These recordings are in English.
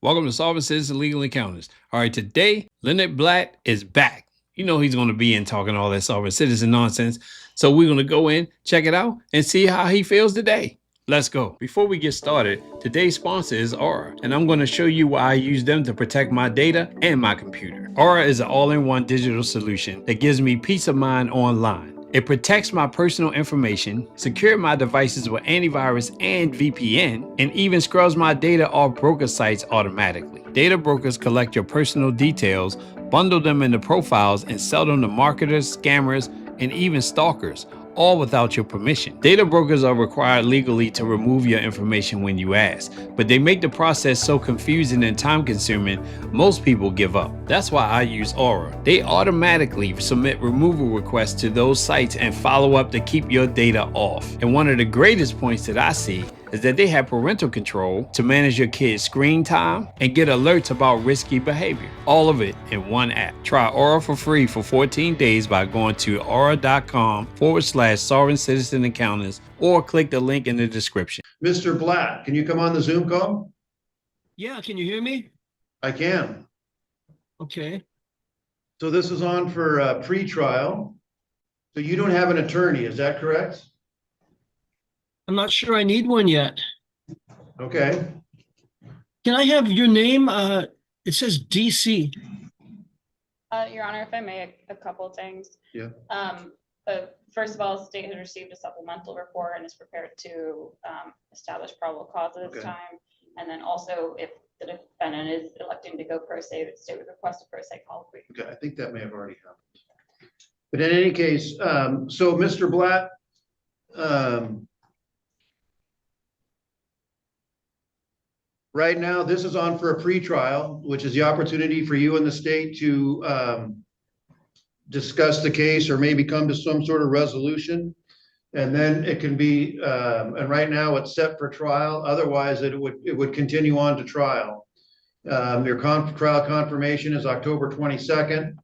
Welcome to Solving Citizen Legal Encounters. All right, today, Leonard Blatt is back. You know he's going to be in talking all that solving citizen nonsense. So we're going to go in, check it out, and see how he feels today. Let's go. Before we get started, today's sponsor is Aura, and I'm going to show you why I use them to protect my data and my computer. Aura is an all-in-one digital solution that gives me peace of mind online. It protects my personal information, secures my devices with antivirus and VPN, and even scrubs my data off broker sites automatically. Data brokers collect your personal details, bundle them into profiles, and sell them to marketers, scammers, and even stalkers, all without your permission. Data brokers are required legally to remove your information when you ask, but they make the process so confusing and time-consuming, most people give up. That's why I use Aura. They automatically submit removal requests to those sites and follow up to keep your data off. And one of the greatest points that I see is that they have parental control to manage your kids' screen time and get alerts about risky behavior. All of it in one app. Try Aura for free for 14 days by going to aura.com/solving citizen encounters or click the link in the description. Mr. Blatt, can you come on the Zoom call? Yeah, can you hear me? I can. Okay. So this is on for pre-trial. So you don't have an attorney, is that correct? I'm not sure I need one yet. Okay. Can I have your name? It says DC. Your Honor, if I may, a couple of things. Yeah. First of all, the state has received a supplemental report and is prepared to establish probable cause at this time. And then also, if the defendant is electing to go pro se, the state would request a pro se colloquy. Okay, I think that may have already happened. But in any case, so Mr. Blatt, right now, this is on for a pretrial, which is the opportunity for you and the state to discuss the case or maybe come to some sort of resolution. And then it can be, and right now it's set for trial. Otherwise, it would continue on to trial. Your trial confirmation is October 22nd.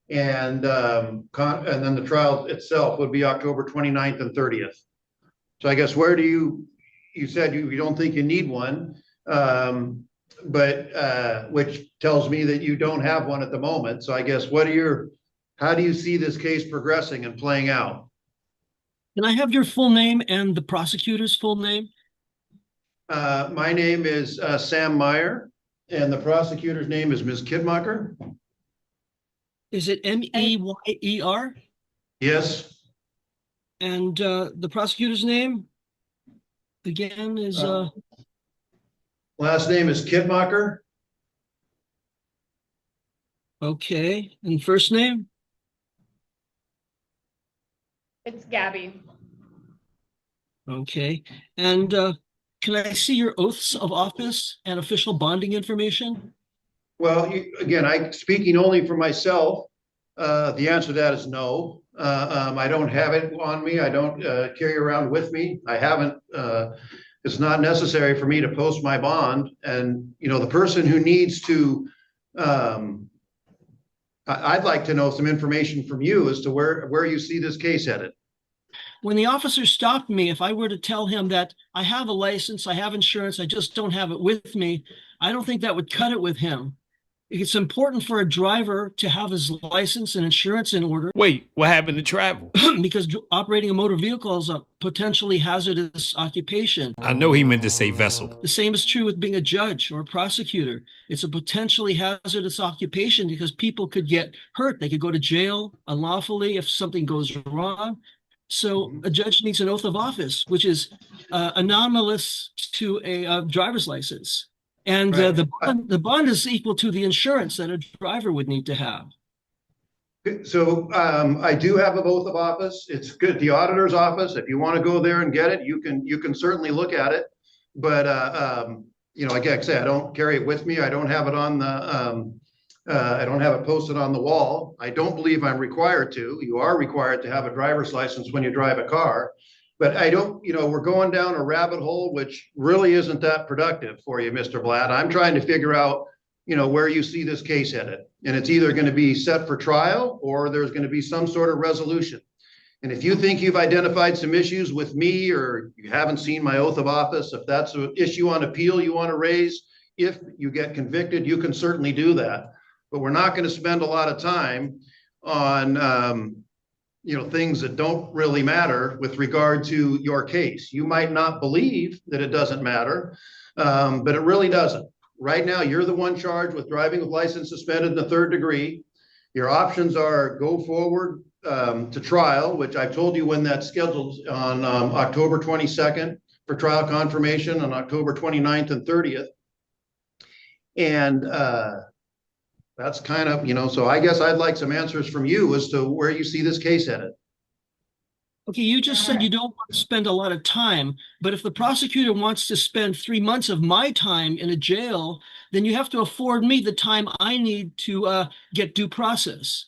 And then the trial itself would be October 29th and 30th. So I guess where do you said you don't think you need one. Which tells me that you don't have one at the moment. So I guess how do you see this case progressing and playing out? Can I have your full name and the prosecutor's full name? My name is Sam Meyer, and the prosecutor's name is Ms. Kidmacher. Is it Meyer? Yes. And the prosecutor's name again is last name is Kidmacher. Okay. And first name? It's Gabby. Okay. And can I see your oaths of office and official bonding information? Well, again, speaking only for myself, the answer to that is no. I don't have it on me. I don't carry around with me. I haven't. It's not necessary for me to post my bond. And, the person who needs to, I'd like to know some information from you as to where you see this case headed. When the officer stopped me, if I were to tell him that I have a license, I have insurance, I just don't have it with me, I don't think that would cut it with him. It's important for a driver to have his license and insurance in order. Wait, what happened to travel? Because operating a motor vehicle is a potentially hazardous occupation. I know he meant to say vessel. The same is true with being a judge or a prosecutor. It's a potentially hazardous occupation because people could get hurt. They could go to jail unlawfully if something goes wrong. So a judge needs an oath of office, which is anomalous to a driver's license. And right. The bond is equal to the insurance that a driver would need to have. So I do have a oath of office. It's good. The auditor's office. If you want to go there and get it, you can certainly look at it. But like I said, I don't carry it with me. I don't have it on the. I don't have it posted on the wall. I don't believe I'm required to. You are required to have a driver's license when you drive a car. But I don't, we're going down a rabbit hole, which really isn't that productive for you, Mr. Blatt. I'm trying to figure out, where you see this case headed. And it's either going to be set for trial or there's going to be some sort of resolution. And if you think you've identified some issues with me or you haven't seen my oath of office, if that's an issue on appeal you want to raise, if you get convicted, you can certainly do that. But we're not going to spend a lot of time on, things that don't really matter with regard to your case. You might not believe that it doesn't matter, but it really doesn't. Right now, you're the one charged with driving with license suspended in the 3rd degree. Your options are go forward to trial, which I've told you when that's scheduled on October 22nd for trial confirmation, on October 29th and 30th. And that's kind of, so I guess I'd like some answers from you as to where you see this case headed. Okay, you just said you don't want to spend a lot of time, but if the prosecutor wants to spend 3 months of my time in a jail, then you have to afford me the time I need to get due process.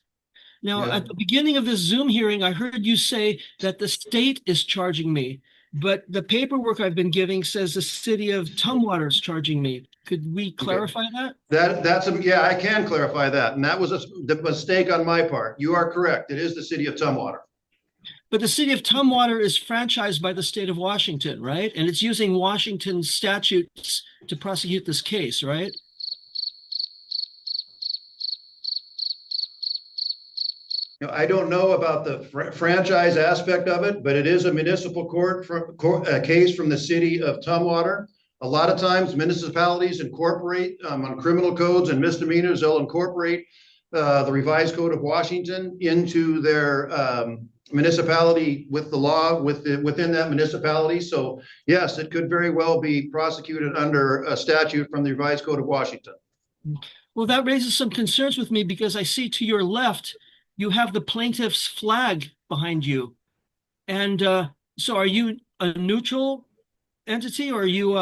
Now, Yeah. at the beginning of this Zoom hearing, I heard you say that the state is charging me, but the paperwork I've been giving says the city of Tumwater is charging me. Could we clarify that? Yeah, I can clarify that. And that was the mistake on my part. You are correct. It is the city of Tumwater. But the city of Tumwater is franchised by the state of Washington, right? And it's using Washington statutes to prosecute this case, right? I don't know about the franchise aspect of it, but it is a municipal case from the city of Tumwater. A lot of times municipalities incorporate on criminal codes and misdemeanors, they'll incorporate the revised code of Washington into their municipality with the law within that municipality. So yes, it could very well be prosecuted under a statute from the revised code of Washington. Well, that raises some concerns with me because I see to your left, you have the plaintiff's flag behind you. And so are you a neutral entity or are you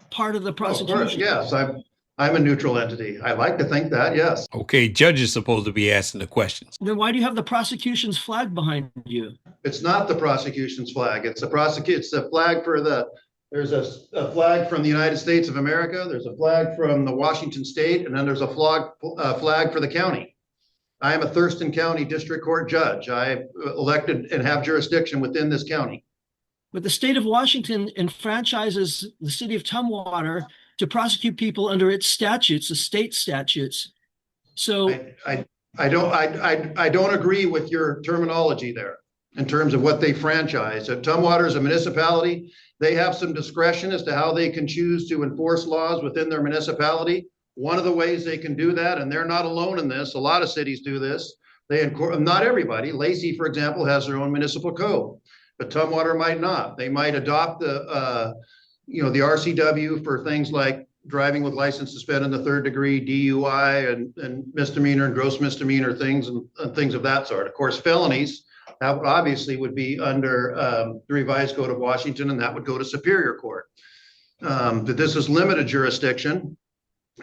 part of the prosecution? Yes, I'm a neutral entity. I like to think that, yes. Okay, judge is supposed to be asking the questions. Then why do you have the prosecution's flag behind you? It's not the prosecution's flag. It's a flag for there's a flag from the United States of America. There's a flag from the Washington state, and then there's a flag for the county. I am a Thurston County District Court judge. I elected and have jurisdiction within this county. But the state of Washington enfranchises the city of Tumwater to prosecute people under its statutes, the state statutes. So I don't agree with your terminology there in terms of what they franchise. Tumwater is a municipality. They have some discretion as to how they can choose to enforce laws within their municipality. One of the ways they can do that, and they're not alone in this, a lot of cities do this. Not everybody. Lacey, for example, has their own municipal code, but Tumwater might not. They might adopt the RCW for things like driving with license suspended in the 3rd degree, DUI, and misdemeanor and gross misdemeanor things and things of that sort. Of course, felonies that obviously would be under the revised code of Washington, and that would go to Superior Court. This is limited jurisdiction.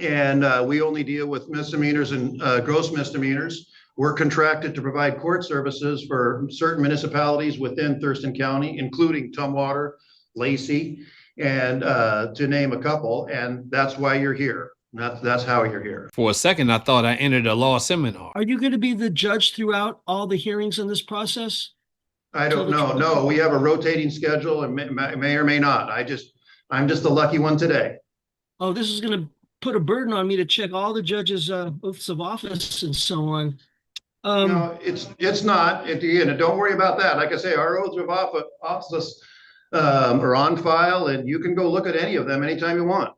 And we only deal with misdemeanors and gross misdemeanors. We're contracted to provide court services for certain municipalities within Thurston County, including Tumwater, Lacey, and to name a couple. And that's why you're here. That's how you're here. For a second, I thought I entered a law seminar. are you going to be the judge throughout all the hearings in this process? I don't know. No, we have a rotating schedule and may or may not. I'm just the lucky one today. Oh, this is going to put a burden on me to check all the judges' oaths of office and so on. No, it's not. Again, don't worry about that. Like I say, our oaths of office are on file, and you can go look at any of them anytime you want.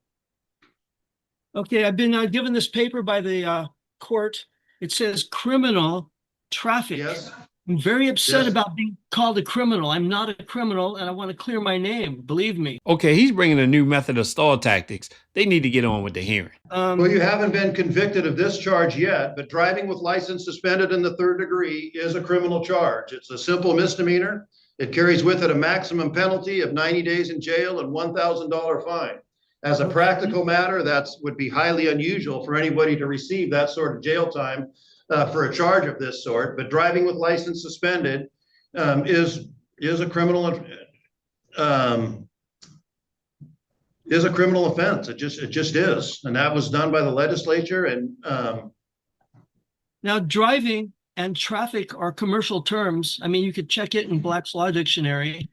Okay, I've been given this paper by the court. It says criminal traffic. Yes. I'm very upset Yes. about being called a criminal. I'm not a criminal, and I want to clear my name. Believe me. Okay, he's bringing a new method of stall tactics. They need to get on with the hearing. Well, you haven't been convicted of this charge yet, but driving with license suspended in the 3rd degree is a criminal charge. It's a simple misdemeanor. It carries with it a maximum penalty of 90 days in jail and $1,000 fine. As a practical matter, that would be highly unusual for anybody to receive that sort of jail time for a charge of this sort. But driving with license suspended is a criminal offense. It just is, and that was done by the legislature. And Now, driving and traffic are commercial terms. I mean, you could check it in Black's Law Dictionary.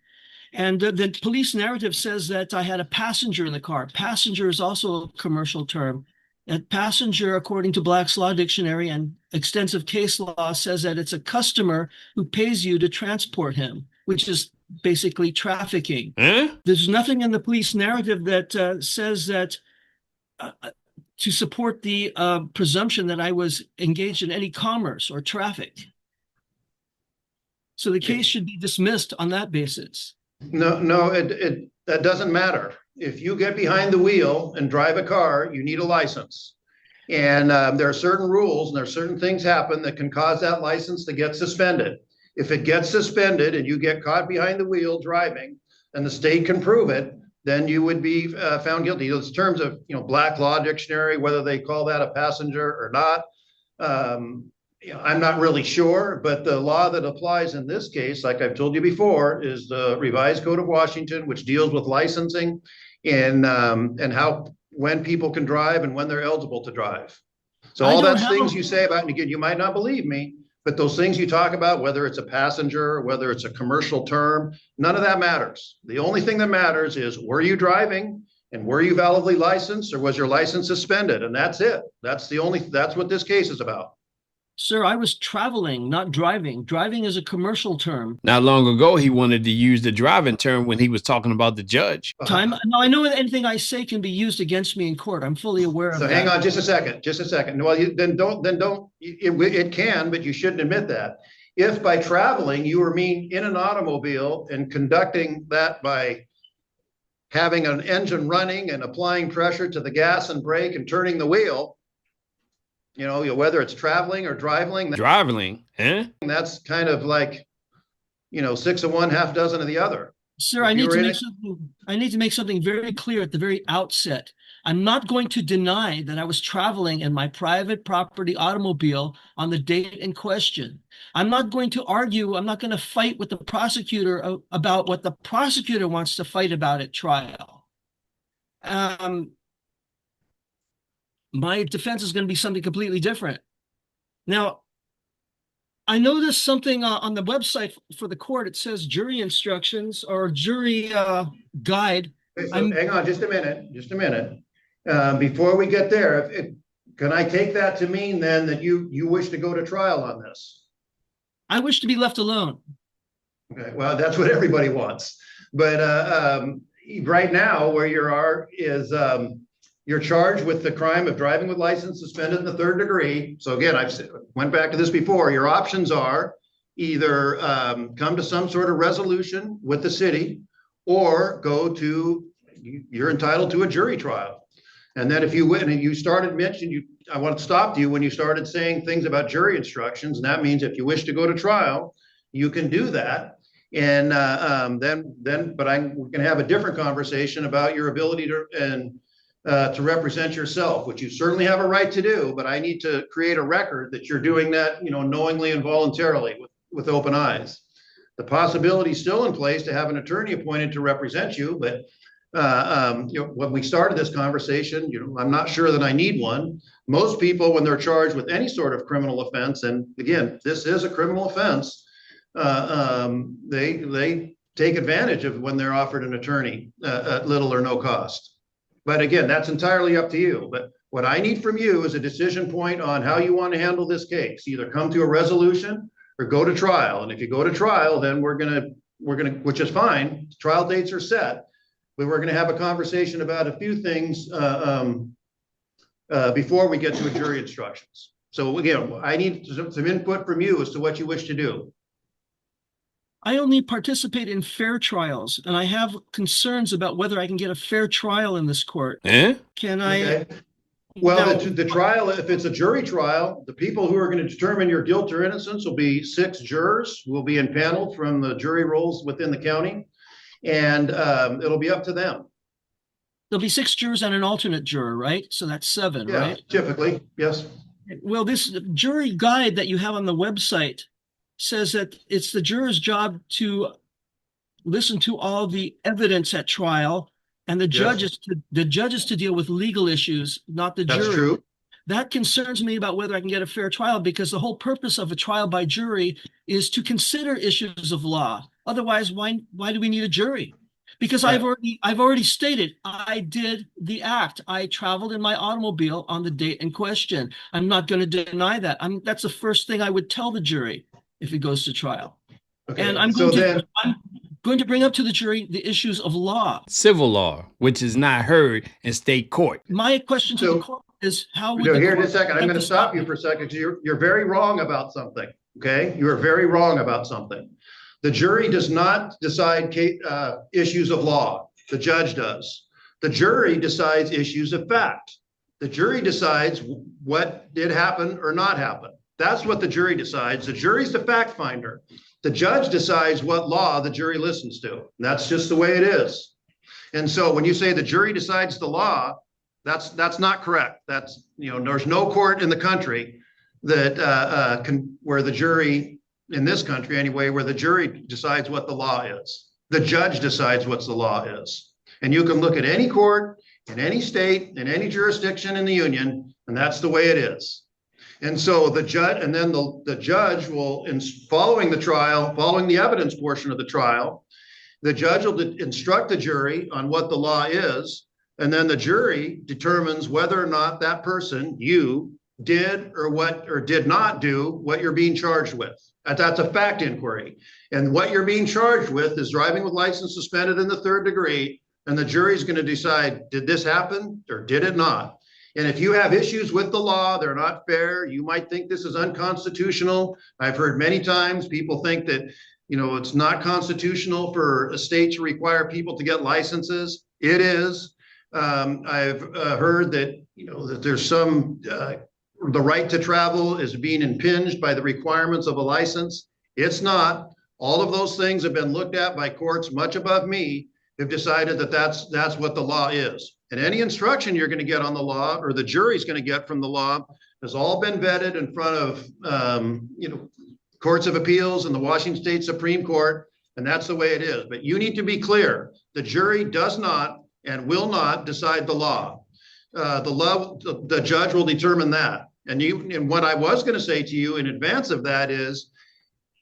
And the police narrative says that I had a passenger in the car. Passenger is also a commercial term. A passenger, according to Black's Law Dictionary and extensive case law, says that it's a customer who pays you to transport him, which is basically trafficking. There's nothing in the police narrative that says that to support the presumption that I was engaged in any commerce or traffic. So the case should be dismissed on that basis. No, that doesn't matter. If you get behind the wheel and drive a car, you need a license. And there are certain rules and there are certain things happen that can cause that license to get suspended. If it gets suspended and you get caught behind the wheel driving and the state can prove it, then you would be found guilty. Those terms of, Black Law Dictionary, whether they call that a passenger or not, I'm not really sure, but the law that applies in this case, like I've told you before, is the Revised Code of Washington, which deals with licensing and when people can drive and when they're eligible to drive. So all those things you say about, and again, you might not believe me, but those things you talk about, whether it's a passenger, whether it's a commercial term, none of that matters. The only thing that matters is, were you driving and were you validly licensed, or was your license suspended? And that's it. That's what this case is about. Sir, I was traveling, not driving. Driving is a commercial term. Not long ago, he wanted to use the driving term when he was talking about the judge. No, I know that anything I say can be used against me in court. I'm fully aware of that. So hang on just a second. Well, it can, but you shouldn't admit that. If by traveling, you were in an automobile and conducting that by having an engine running and applying pressure to the gas and brake and turning the wheel, whether it's traveling or driving, that's kind of like, 6 of one, half dozen of the other. Sir, I need to make something very clear at the very outset. I'm not going to deny that I was traveling in my private property automobile on the date in question. I'm not going to argue. I'm not going to fight with the prosecutor about what the prosecutor wants to fight about at trial. My defense is going to be something completely different. Now, I noticed something on the website for the court. It says jury instructions or jury guide. Okay, so hang on just a minute. Before we get there, can I take that to mean then that you wish to go to trial on this? I wish to be left alone. Okay, well, that's what everybody wants. But right now, where you are is you're charged with the crime of driving with license suspended in the 3rd degree. So again, I've went back to this before. Your options are either come to some sort of resolution with the city, or you're entitled to a jury trial. And then if you win, and you started mentioning, I want to stop you when you started saying things about jury instructions. And that means if you wish to go to trial, you can do that. And but we're going to have a different conversation about your ability to represent yourself, which you certainly have a right to do, but I need to create a record that you're doing that, knowingly and voluntarily with open eyes. The possibility is still in place to have an attorney appointed to represent you, but when we started this conversation, I'm not sure that I need one. Most people, when they're charged with any sort of criminal offense, and again, this is a criminal offense, they take advantage of when they're offered an attorney at little or no cost. But again, that's entirely up to you. But what I need from you is a decision point on how you want to handle this case. Either come to a resolution or go to trial. And if you go to trial, then we're gonna, which is fine. Trial dates are set, but we're gonna have a conversation about a few things before we get to a jury instructions. So again, I need some input from you as to what you wish to do. I only participate in fair trials, and I have concerns about whether I can get a fair trial in this court. Can I? Okay. Well, the trial, if it's a jury trial, the people who are going to determine your guilt or innocence will be 6 jurors who will be impaneled from the jury rolls within the county, and it'll be up to them. There'll be 6 jurors and an alternate juror, right? So that's 7, right? Typically, yes. Well, this jury guide that you have on the website says that it's the juror's job to listen to all the evidence at trial, and the judges to deal with legal issues, not the jury. That's true. That concerns me about whether I can get a fair trial, because the whole purpose of a trial by jury is to consider issues of law, Otherwise, why do we need a jury? Because Right. I've already stated I did the act. I traveled in my automobile on the date in question. I'm not going to deny that. That's the first thing I would tell the jury if it goes to trial. And Okay, so then, I'm going to bring up to the jury the issues of law. Civil law, which is not heard in state court. My question to So- the court is how would no, the here in a court second, I'm have going to stop you for a second, because you're very wrong about something, okay? You are very wrong about something. The jury does not decide issues of law. The judge does. The jury decides issues of fact. The jury decides what did happen or not happen. That's what the jury decides. The jury's the fact finder. The judge decides what law the jury listens to. And that's just the way it is. And so when you say the jury decides the law, that's not correct. That's, there's no court in the country that where the jury, in this country anyway, where the jury decides what the law is. The judge decides what the law is. And you can look at any court in any state, in any jurisdiction in the union, and that's the way it is. And so the judge, and then the judge will, following the trial, following the evidence portion of the trial, the judge will instruct the jury on what the law is, and then the jury determines whether or not that person, you, did or did not do what you're being charged with. That's a fact inquiry. And what you're being charged with is driving with license suspended in the 3rd degree, and the jury's going to decide, did this happen or did it not? And if you have issues with the law, they're not fair, you might think this is unconstitutional. I've heard many times people think that, it's not constitutional for a state to require people to get licenses. It is. I've heard that, that there's some, the right to travel is being impinged by the requirements of a license. It's not. All of those things have been looked at by courts much above me, have decided that that's what the law is. And any instruction you're going to get on the law, or the jury's going to get from the law, has all been vetted in front of, courts of appeals and the Washington State Supreme Court. And that's the way it is. But you need to be clear. The jury does not and will not decide the law. The judge will determine that. And what I was going to say to you in advance of that is,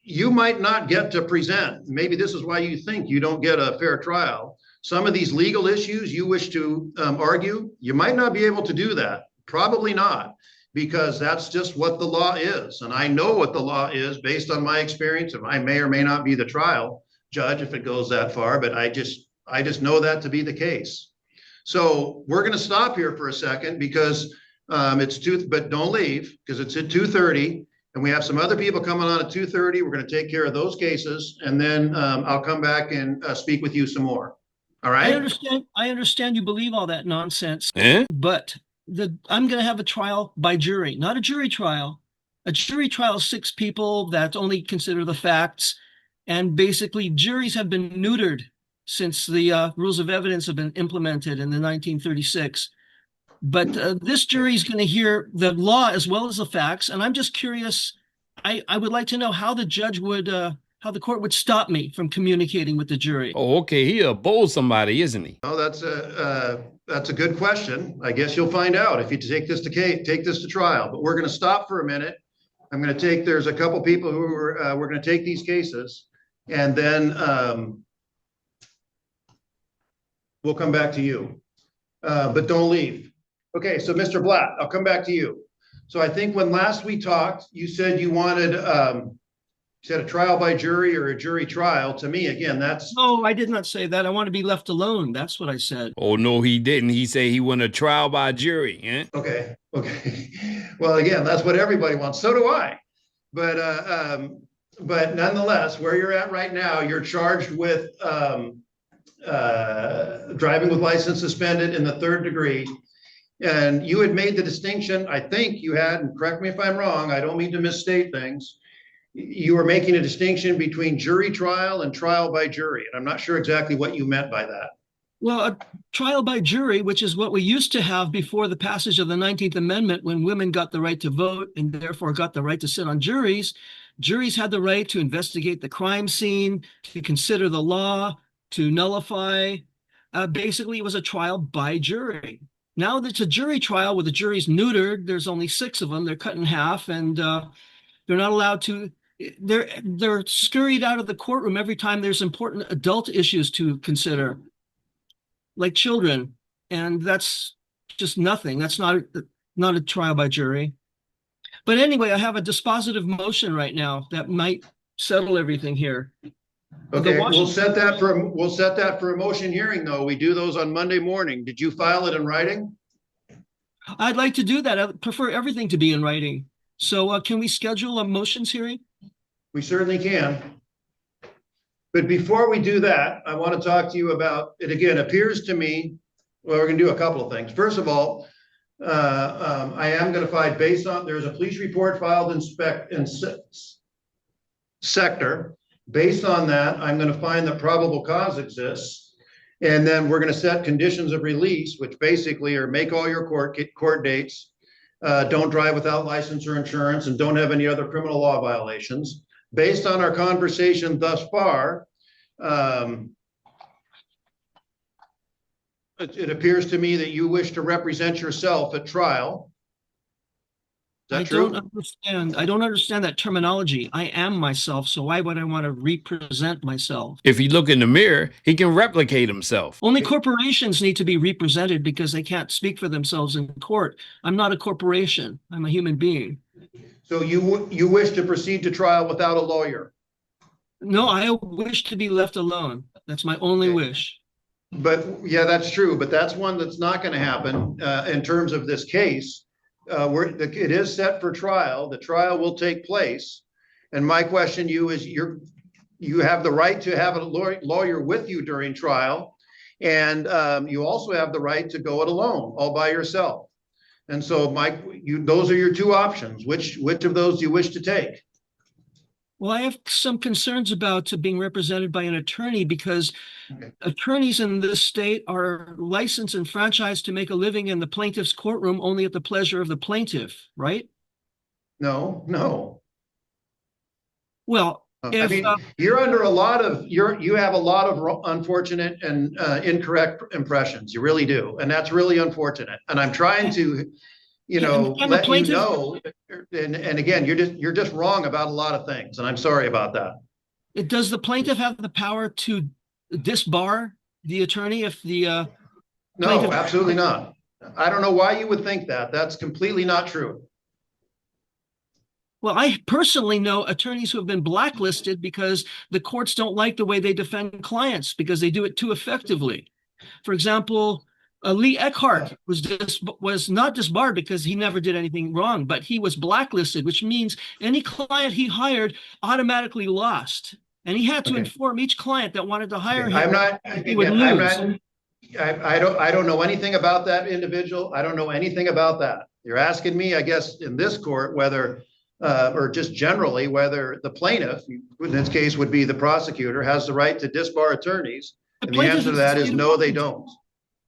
you might not get to present. Maybe this is why you think you don't get a fair trial. Some of these legal issues you wish to argue, you might not be able to do that. Probably not, because that's just what the law is. And I know what the law is based on my experience. And I may or may not be the trial judge if it goes that far, but I just know that to be the case. So we're going to stop here for a second because but don't leave, because it's at 2:30. And we have some other people coming on at 2:30. We're going to take care of those cases, and then I'll come back and speak with you some more. All right? I understand you believe all that nonsense, Eh? but I'm going to have a trial by jury, not a jury trial. A jury trial is 6 people that only consider the facts, and basically juries have been neutered since the rules of evidence have been implemented in the 1936. But this jury is going to hear the law as well as the facts. And I'm just curious. I would like to know how the judge would, how the court would stop me from communicating with the jury. Oh, okay. He'll bowl somebody, isn't he? Oh, that's a good question. I guess you'll find out if you take this to trial. But we're going to stop for a minute. I'm going to there's a couple people who we're going to take these cases, and then we'll come back to you. But don't leave. Okay, so Mr. Blatt, I'll come back to you. So I think when last we talked, you said you wanted a trial by jury or a jury trial. To me, again, that's... No, I did not say that. I want to be left alone. That's what I said. Oh, no, he didn't. He said he wanted a trial by jury. Eh? Okay. Well, again, that's what everybody wants. So do I. But nonetheless, where you're at right now, you're charged with driving with license suspended in the 3rd degree. And you had made the distinction, I think you had, and correct me if I'm wrong, I don't mean to misstate things. You were making a distinction between jury trial and trial by jury. And I'm not sure exactly what you meant by that. Well, a trial by jury, which is what we used to have before the passage of the 19th Amendment, when women got the right to vote and therefore got the right to sit on juries. Juries had the right to investigate the crime scene, to consider the law, to nullify. Basically, it was a trial by jury. Now it's a jury trial where the jury's neutered. There's only 6 of them. They're cut in half, and they're not allowed to they're scurried out of the courtroom every time there's important adult issues to consider, like children, and that's just nothing. That's not a trial by jury. But anyway, I have a dispositive motion right now that might settle everything here. Okay, we'll set that for a motion hearing, though. We do those on Monday morning. Did you file it in writing? I'd like to do that. I prefer everything to be in writing. So can we schedule a motions hearing? We certainly can. But before we do that, I want to talk to you about, it again appears to me, well, we're going to do a couple of things. First of all, I am going to find, based on, there's a police report filed in sector. Based on that, I'm going to find that probable cause exists. And then we're going to set conditions of release, which basically are make all your court dates, don't drive without license or insurance, and don't have any other criminal law violations. Based on our conversation thus far, it appears to me that you wish to represent yourself at trial. Is that true? I don't understand that terminology. I am myself, so why would I want to represent myself? If he look in the mirror, he can replicate himself. Only corporations need to be represented because they can't speak for themselves in court. I'm not a corporation. I'm a human being. So you wish to proceed to trial without a lawyer? No, I wish to be left alone. That's my only wish. But yeah, that's true. But that's one that's not going to happen in terms of this case. It is set for trial. The trial will take place. And my question to you is, you have the right to have a lawyer with you during trial. And you also have the right to go it alone, all by yourself. And so, Mike, those are your two options. Which of those do you wish to take? Well, I have some concerns about being represented by an attorney because attorneys in this state are licensed and franchised to make a living in the plaintiff's courtroom only at the pleasure of the plaintiff, right? No. Well, I mean, you're under you have a lot of unfortunate and incorrect impressions. You really do. And that's really unfortunate. And I'm trying to, let you know. And again, you're just wrong about a lot of things. And I'm sorry about that. Does the plaintiff have the power to disbar the attorney if the No, absolutely not. I don't know why you would think that. That's completely not true. Well, I personally know attorneys who have been blacklisted because the courts don't like the way they defend clients because they do it too effectively. For example, Lee Eckhart was not disbarred because he never did anything wrong, but he was blacklisted, which means any client he hired automatically lost. And he had to inform each client that wanted to hire him. I don't know anything about that individual. I don't know anything about that. You're asking me, I guess, in this court, whether or just generally, whether the plaintiff, in this case would be the prosecutor, has the right to disbar attorneys. And the answer to that is no, they don't.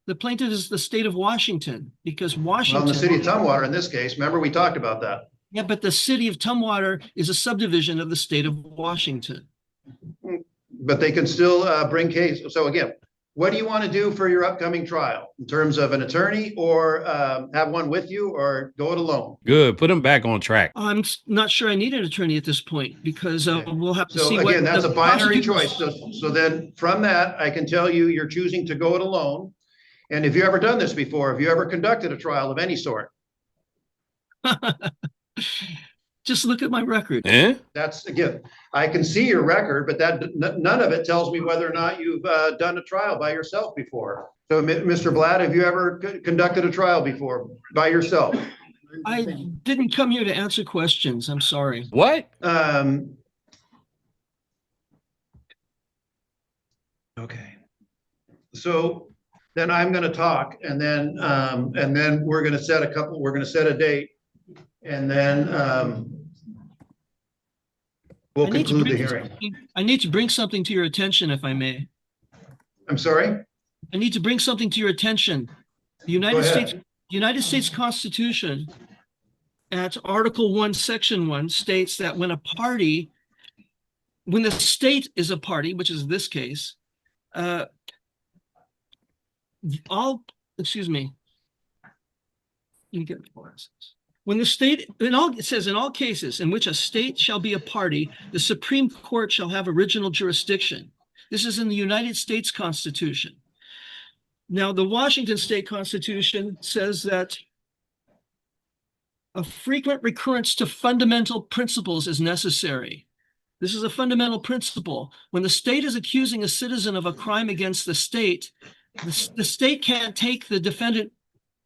The plaintiff is the state of Washington because Washington. Well, the city of Tumwater in this case, remember we talked about that. Yeah, but the city of Tumwater is a subdivision of the state of Washington. But they can still bring case. So again, what do you want to do for your upcoming trial in terms of an attorney or have one with you or go it alone? Good. Put them back on track. I'm not sure I need an attorney at this point because we'll have to see. So again, that's a binary choice. So then from that, I can tell you you're choosing to go it alone. And have you ever done this before? Have you ever conducted a trial of any sort? Just look at my record. That's, again, I can see your record, but none of it tells me whether or not you've done a trial by yourself before. So, Mr. Blatt, have you ever conducted a trial before by yourself? I didn't come here to answer questions. I'm sorry. What? Okay. So then I'm going to talk, and then we're going to set a date, and then we'll conclude the hearing. I need to bring something to your attention, if I may. I'm sorry? I need to bring something to your attention. The United States Constitution at Article 1, Section 1 states that when the state is a party, which is this case, excuse me. You get the glasses. When the state, it says in all cases in which a state shall be a party, the Supreme Court shall have original jurisdiction. This is in the United States Constitution. Now, the Washington State Constitution says that a frequent recurrence to fundamental principles is necessary. This is a fundamental principle. When the state is accusing a citizen of a crime against the state can't take the defendant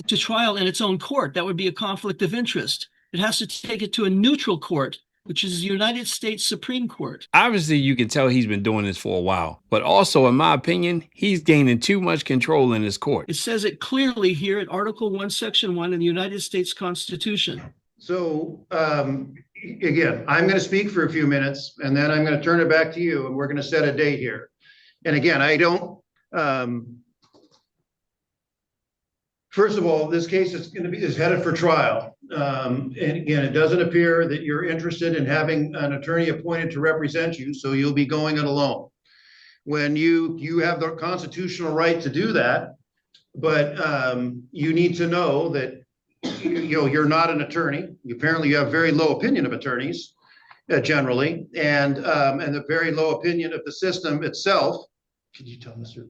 to trial in its own court. That would be a conflict of interest. It has to take it to a neutral court, which is the United States Supreme Court. Obviously, you can tell he's been doing this for a while, but also, in my opinion, he's gaining too much control in his court. It says it clearly here at Article 1, Section 1 in the United States Constitution. So, again, I'm going to speak for a few minutes and then I'm going to turn it back to you and we're going to set a date here. And again, I don't, first of all, this case is headed for trial. And again, it doesn't appear that you're interested in having an attorney appointed to represent you, so you'll be going it alone. When you have the constitutional right to do that, but you need to know that you're not an attorney. Apparently, you have very low opinion of attorneys generally, and a very low opinion of the system itself. Could you tell Mr.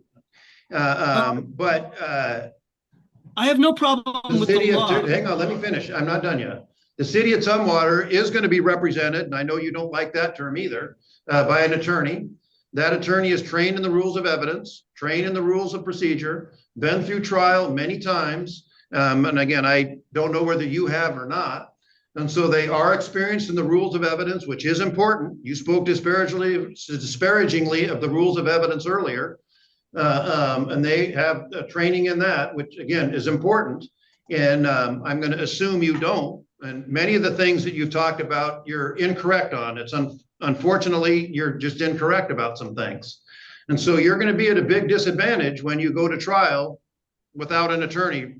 I have no problem with the law. Hang on, let me finish. I'm not done yet. The city of Tumwater is going to be represented, and I know you don't like that term either, by an attorney. That attorney is trained in the rules of evidence, trained in the rules of procedure, been through trial many times. And again, I don't know whether you have or not. And so they are experienced in the rules of evidence, which is important. You spoke disparagingly of the rules of evidence earlier. And they have training in that, which again is important. And I'm going to assume you don't. And many of the things that you've talked about, you're incorrect on. Unfortunately, you're just incorrect about some things. And so you're going to be at a big disadvantage when you go to trial without an attorney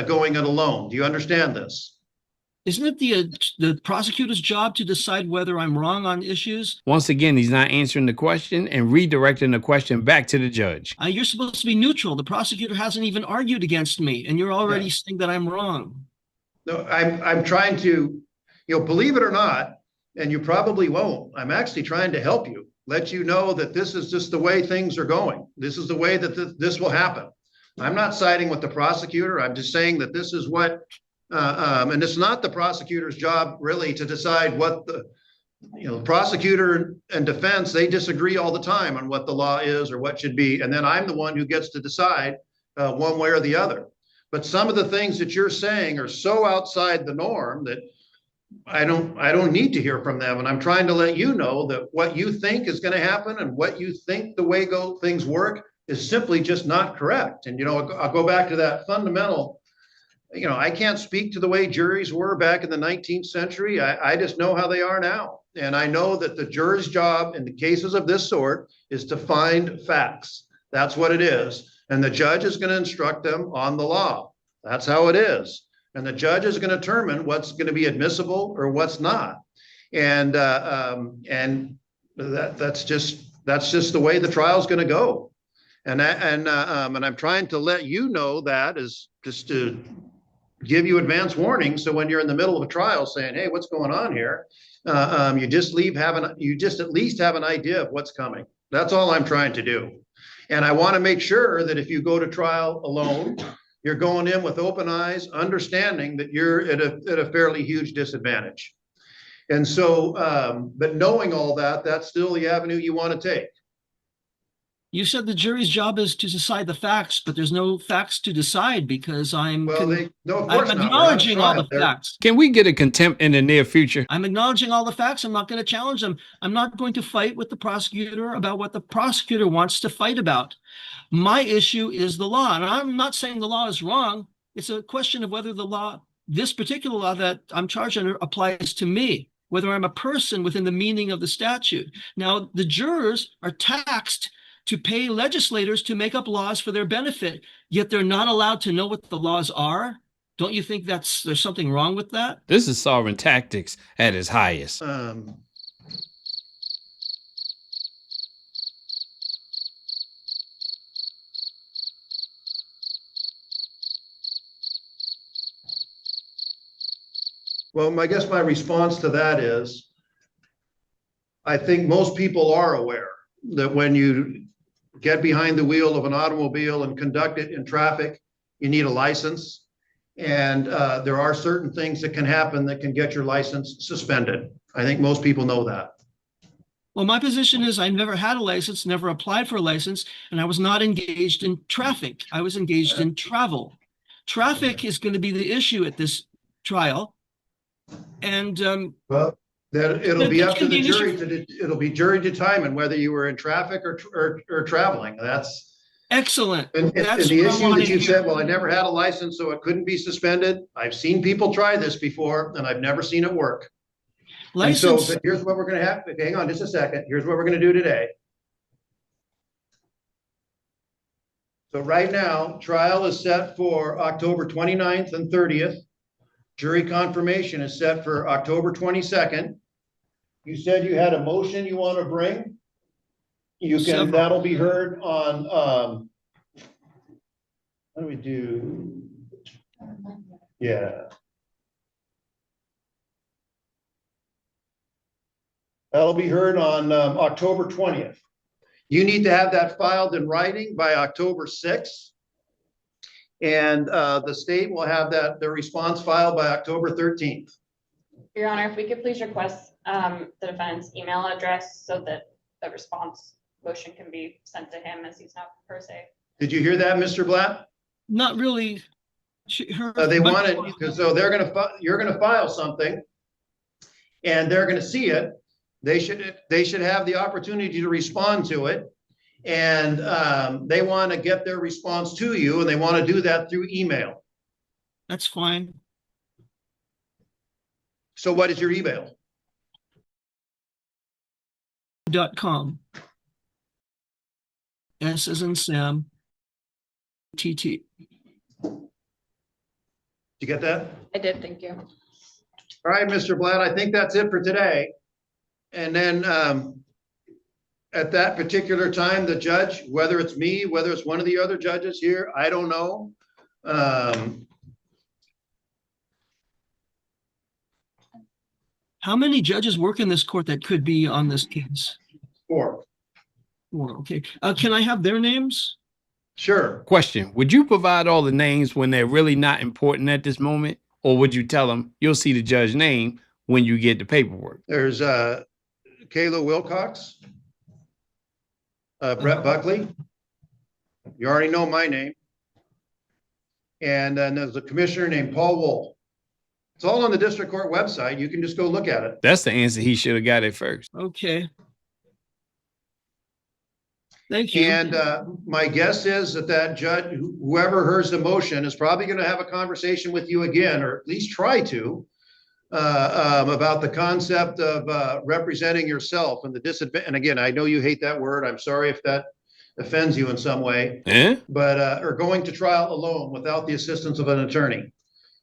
going it alone. Do you understand this? Isn't it the prosecutor's job to decide whether I'm wrong on issues? Once again, he's not answering the question and redirecting the question back to the judge. You're supposed to be neutral. The prosecutor hasn't even argued against me, and you're already saying that I'm wrong. No, I'm trying to, believe it or not, and you probably won't, I'm actually trying to help you, let you know that this is just the way things are going. This is the way that this will happen. I'm not siding with the prosecutor. I'm just saying that this is what, and it's not the prosecutor's job really to decide what the prosecutor and defense, they disagree all the time on what the law is or what should be. And then I'm the one who gets to decide one way or the other. But some of the things that you're saying are so outside the norm that I don't need to hear from them. And I'm trying to let you know that what you think is going to happen and what you think the way things work is simply just not correct. And, I'll go back to that fundamental, I can't speak to the way juries were back in the 19th century. I just know how they are now. And I know that the jury's job in the cases of this sort is to find facts. That's what it is. And the judge is going to instruct them on the law. That's how it is. And the judge is going to determine what's going to be admissible or what's not. And that's just the way the trial is going to go. And I'm trying to let you know that is just to give you advance warning. So when you're in the middle of a trial saying, hey, what's going on here? You just at least have an idea of what's coming. That's all I'm trying to do. And I want to make sure that if you go to trial alone, you're going in with open eyes, understanding that you're at a fairly huge disadvantage. And so, but knowing all that, that's still the avenue you want to take. You said the jury's job is to decide the facts, but there's no facts to decide because I'm acknowledging all the facts. Can we get a contempt in the near future? I'm acknowledging all the facts. I'm not going to challenge them. I'm not going to fight with the prosecutor about what the prosecutor wants to fight about. My issue is the law. And I'm not saying the law is wrong. It's a question of whether the law, this particular law that I'm charged under, applies to me, whether I'm a person within the meaning of the statute. Now, the jurors are taxed to pay legislators to make up laws for their benefit, yet they're not allowed to know what the laws are. Don't you think there's something wrong with that? This is sovereign tactics at its highest. Well, I guess my response to that is, I think most people are aware that when you get behind the wheel of an automobile and conduct it in traffic, you need a license. And there are certain things that can happen that can get your license suspended. I think most people know that. Well, my position is I never had a license, never applied for a license, and I was not engaged in traffic. I was engaged in travel. Traffic is going to be the issue at this trial. And Well, that it'll be That's up to gonna the be an jury issue. it'll be jury to determine whether you were in traffic or traveling. That's excellent. and That's the what I issue wanna that you hear. said, well, I never had a license, so it couldn't be suspended. I've seen people try this before and I've never seen it work. And so License, but here's what we're gonna have. Hang on just a second. Here's what we're gonna do today. So right now, trial is set for October 29th and 30th. Jury confirmation is set for October 22nd. You said you had a motion you want to bring? You can, Several. that'll be heard on, what do we do? Yeah. That'll be heard on October 20th. You need to have that filed in writing by October 6th. And the state will have the response filed by October 13th. Your Honor, if we could please request the defendant's email address so that the response motion can be sent to him as he's not per se. Did you hear that, Mr. Blatt? not really. They want it, because so they're you're gonna file something and they're gonna see it. They should have the opportunity to respond to it. And they want to get their response to you, and they want to do that through email. That's fine. So what is your email? .com. S as in Sam. TT. Did you get that? I did, thank you. All right, Mr. Blatt, I think that's it for today. And then at that particular time, the judge, whether it's me, whether it's one of the other judges here, I don't know. How many judges work in this court that could be on this case? 4. Okay. Can I have their names? Sure. Question: would you provide all the names when they're really not important at this moment, or would you tell them you'll see the judge's name when you get the paperwork? There's Kayla Wilcox, Brett Buckley. You already know my name. And then there's a commissioner named Paul Wool. It's all on the district court website. You can just go look at it. That's the answer he should have got it first. Okay. Thank you. And my guess is that judge, whoever hears the motion, is probably going to have a conversation with you again, or at least try to, about the concept of representing yourself and the disadvantage. And again, I know you hate that word. I'm sorry if that offends you in some way. But or going to trial alone without the assistance of an attorney.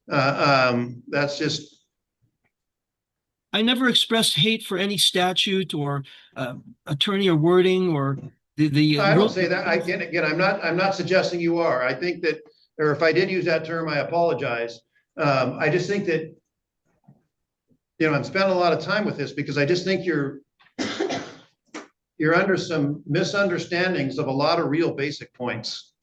That's just. I never expressed hate for any statute or attorney or wording or the. I don't say that. Again, I'm not suggesting you are. I think that, or if I did use that term, I apologize. I just think that, you know, I'm spending a lot of time with this because I just think you're under some misunderstandings of a lot of real basic points.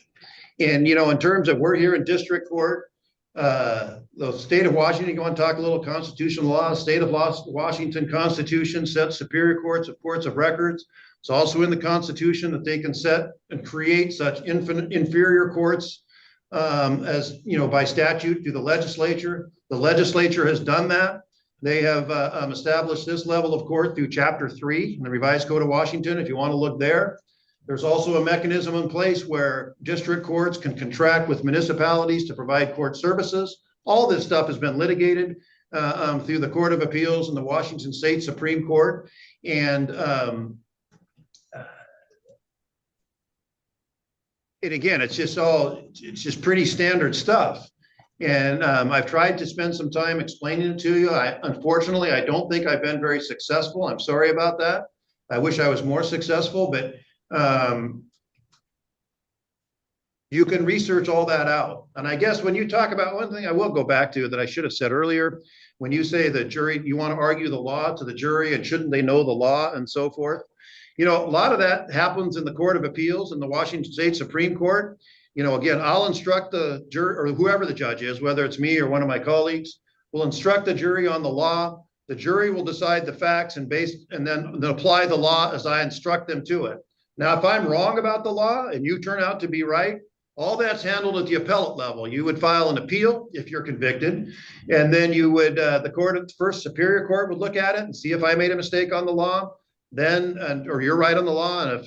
And, you know, in terms of we're here in district court, the state of Washington, you want to talk a little constitutional law, state of Washington Constitution sets superior courts of courts of records. It's also in the Constitution that they can set and create such inferior courts as, you know, by statute through the legislature. The legislature has done that. They have established this level of court through Chapter 3 in the Revised Code of Washington, if you want to look there. There's also a mechanism in place where district courts can contract with municipalities to provide court services. All this stuff has been litigated through the Court of Appeals and the Washington State Supreme Court. And again, it's just pretty standard stuff. And I've tried to spend some time explaining it to you. Unfortunately, I don't think I've been very successful. I'm sorry about that. I wish I was more successful, but You can research all that out. And I guess when you talk about one thing I will go back to that I should have said earlier, when you say the jury, you want to argue the law to the jury and shouldn't they know the law and so forth. You know, a lot of that happens in the Court of Appeals in the Washington State Supreme Court. You know, again, I'll instruct the jury or whoever the judge is, whether it's me or one of my colleagues, will instruct the jury on the law. The jury will decide the facts and then apply the law as I instruct them to it. Now, if I'm wrong about the law and you turn out to be right, all that's handled at the appellate level. You would file an appeal if you're convicted, and then you would, the court at the first superior court would look at it and see if I made a mistake on the law, or you're right on the law, and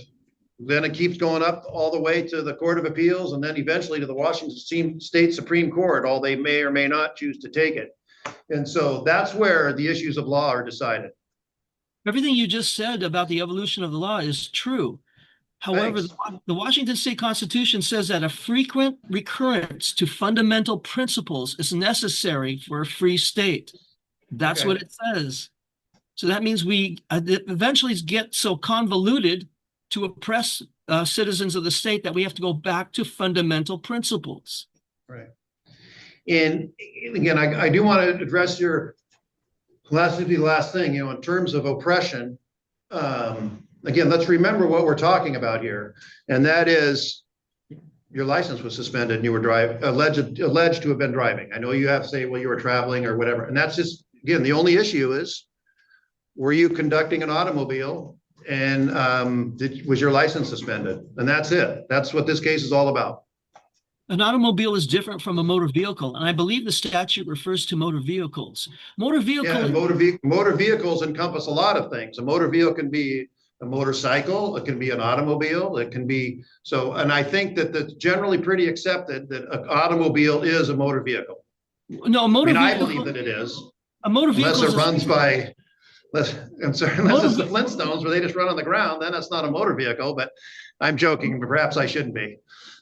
then it keeps going up all the way to the Court of Appeals, and then eventually to the Washington State Supreme Court, all they may or may not choose to take it. And so that's where the issues of law are decided. Everything you just said about the evolution of the law is true. However, the Washington State Constitution says that a frequent recurrence to fundamental principles is necessary for a free state. That's what it says. So that means we eventually get so convoluted to oppress citizens of the state that we have to go back to fundamental principles. Right. And again, I do want to address your last thing, you know, in terms of oppression. Again, let's remember what we're talking about here. And that is your license was suspended and you were alleged to have been driving. I know you have to say, well, you were traveling or whatever. And that's just, again, the only issue is, were you conducting an automobile and was your license suspended? And that's it. That's what this case is all about. An automobile is different from a motor vehicle, and I believe the statute refers to motor vehicles. Motor vehicles encompass a lot of things. A motor vehicle can be a motorcycle, it can be an automobile, it can be so. And I think that that's generally pretty accepted that an automobile is a motor vehicle. No, a motor vehicle. I believe that it is. A motor vehicle, unless it runs by. Unless it's the Flintstones where they just run on the ground, then that's not a motor vehicle. But I'm joking. But perhaps I shouldn't be.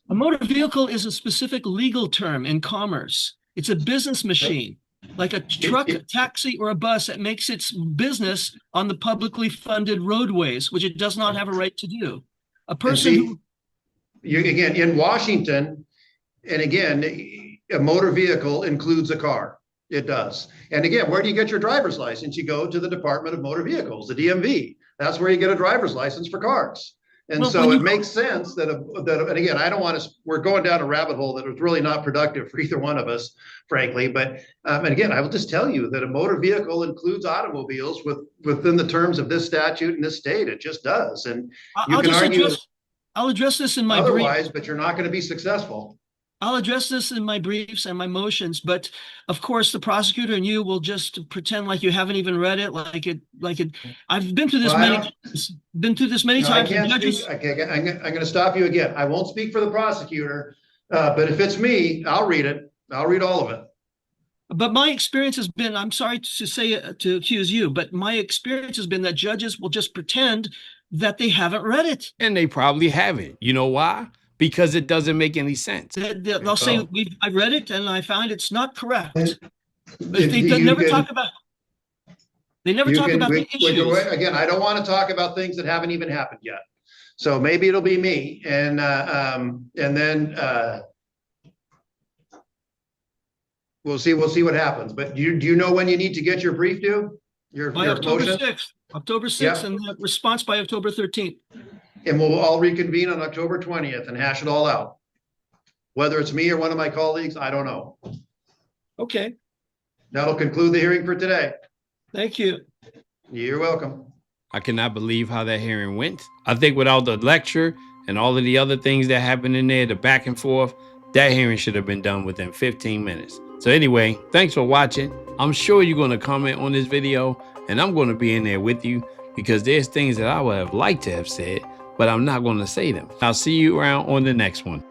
A motor vehicle is a specific legal term in commerce. It's a business machine, like a truck, a taxi, or a bus that makes its business on the publicly funded roadways, which it does not have a right to do. A person again, in Washington, and again, a motor vehicle includes a car. It does. And again, where do you get your driver's license? You go to the Department of Motor Vehicles, the DMV. That's where you get a driver's license for cars. And so it makes sense that, and again, I don't want to, we're going down a rabbit hole that was really not productive for either one of us, frankly. But, and again, I will just tell you that a motor vehicle includes automobiles within the terms of this statute in this state. It just does. And you can argue I'll address this in my otherwise, but you're not going to be successful. I'll address this in my briefs and my motions, but of course the prosecutor and you will just pretend like you haven't even read it, like it. I've been through this many times. I'm going to stop you again. I won't speak for the prosecutor, but if it's me, I'll read it. I'll read all of it. But my experience has been, I'm sorry to say, to accuse you, but my experience has been that judges will just pretend that they haven't read it. And they probably haven't. You know why? Because it doesn't make any sense. They'll say, I read it and I found it's not correct. But they never talk about the issues. Again, I don't want to talk about things that haven't even happened yet. So maybe it'll be me. And then we'll see what happens. But do you know when you need to get your brief due? By October 6th. October 6th, and the response by October 13th. And we'll all reconvene on October 20th and hash it all out. Whether it's me or one of my colleagues, I don't know. Okay. That'll conclude the hearing for today. Thank you. You're welcome. I cannot believe how that hearing went. I think without the lecture and all of the other things that happened in there, the back and forth, that hearing should have been done within 15 minutes. So anyway, thanks for watching. I'm sure you're going to comment on this video, and I'm going to be in there with you because there's things that I would have liked to have said, but I'm not going to say them. I'll see you around on the next one.